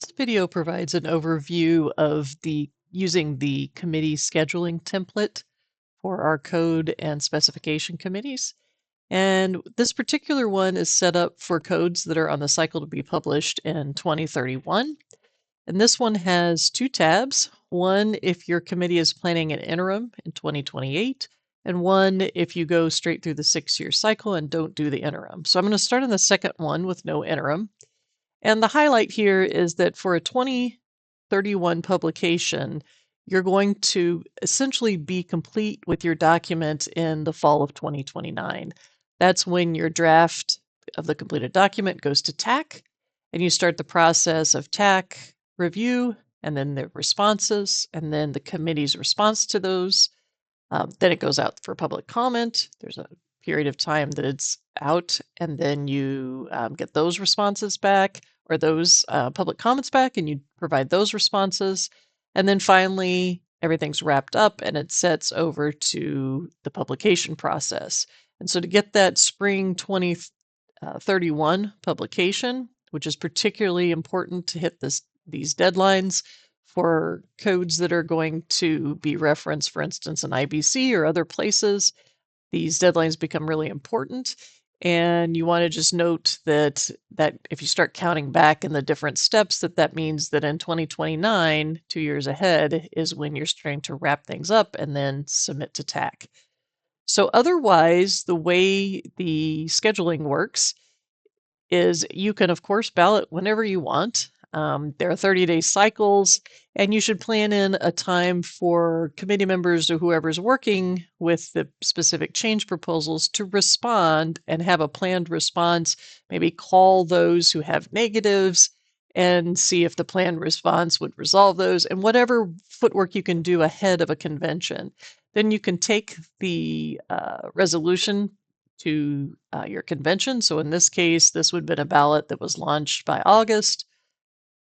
This video provides an overview of using the committee scheduling template for our code and specification committees. And this particular one is set up for codes that are on the cycle to be published in 2031. And this one has two tabs. One if your committee is planning an interim in 2028, and one if you go straight through the 6-year cycle and don't do the interim. So I'm going to start on the second one with no interim. And the highlight here is that for a 2031 publication, you're going to essentially be complete with your document in the fall of 2029. That's when your draft of the completed document goes to TAC, and you start the process of TAC review, and then the responses, and then the committee's response to those. Then it goes out for public comment. There's a period of time that it's out, and then you get those responses back, or those public comments back, and you provide those responses. And then finally, everything's wrapped up and it sets over to the publication process. And so to get that spring 2031 publication, which is particularly important to hit these deadlines for codes that are going to be referenced, for instance, in IBC or other places, these deadlines become really important. And you want to just note that if you start counting back in the different steps, that means that in 2029, 2 years ahead, is when you're starting to wrap things up and then submit to TAC. So otherwise, the way the scheduling works is you can, of course, ballot whenever you want. There are 30-day cycles, and you should plan in a time for committee members or whoever's working with the specific change proposals to respond and have a planned response. Maybe call those who have negatives and see if the planned response would resolve those, and whatever footwork you can do ahead of a convention. Then you can take the resolution to your convention. So in this case, this would have been a ballot that was launched by August.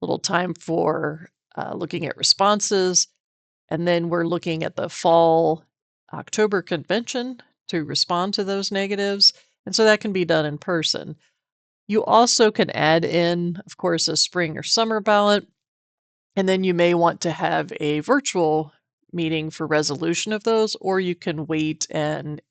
Little time for looking at responses, and then we're looking at the fall October convention to respond to those negatives, and so that can be done in person. You also can add in, of course, a spring or summer ballot, and then you may want to have a virtual meeting for resolution of those, or you can wait and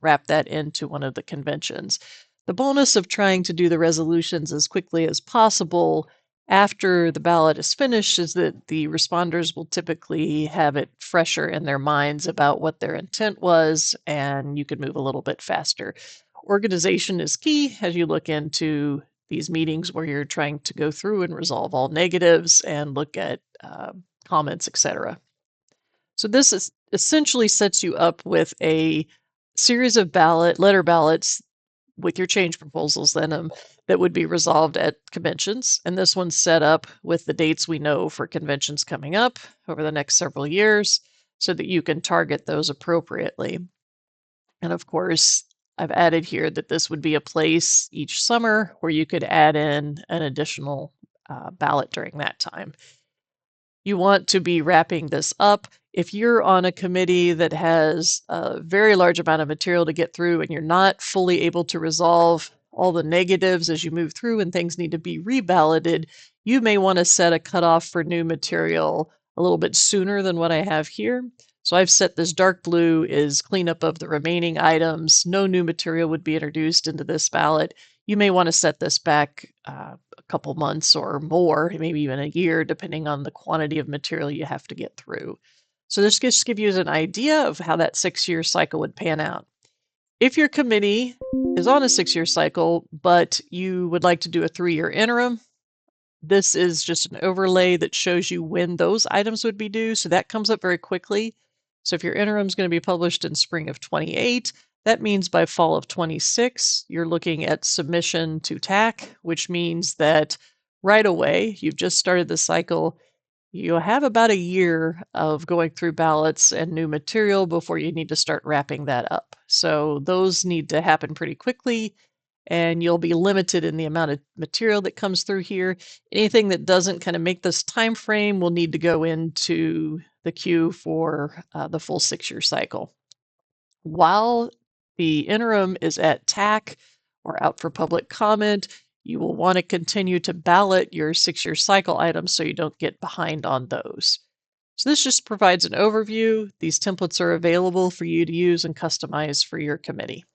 wrap that into one of the conventions. The bonus of trying to do the resolutions as quickly as possible after the ballot is finished is that the responders will typically have it fresher in their minds about what their intent was, and you can move a little bit faster. Organization is key as you look into these meetings where you're trying to go through and resolve all negatives and look at comments, etc. So this essentially sets you up with a series of letter ballots with your change proposals in them that would be resolved at conventions. And this one's set up with the dates we know for conventions coming up over the next several years so that you can target those appropriately. And of course, I've added here that this would be a place each summer where you could add in an additional ballot during that time. You want to be wrapping this up. If you're on a committee that has a very large amount of material to get through and you're not fully able to resolve all the negatives as you move through and things need to be reballoted, you may want to set a cutoff for new material a little bit sooner than what I have here. So I've set this dark blue is cleanup of the remaining items. No new material would be introduced into this ballot. You may want to set this back a couple months or more, maybe even a year, depending on the quantity of material you have to get through. So this just gives you an idea of how that 6-year cycle would pan out. If your committee is on a 6-year cycle, but you would like to do a 3-year interim, this is just an overlay that shows you when those items would be due. So that comes up very quickly. So if your interim is going to be published in spring of 28, that means by fall of 26, you're looking at submission to TAC, which means that right away, you've just started the cycle. You have about a year of going through ballots and new material before you need to start wrapping that up. So those need to happen pretty quickly, and you'll be limited in the amount of material that comes through here. Anything that doesn't kind of make this time frame will need to go into the queue for the full 6-year cycle. While the interim is at TAC or out for public comment, You will want to continue to ballot your 6-year cycle items so you don't get behind on those. So this just provides an overview. These templates are available for you to use and customize for your committee.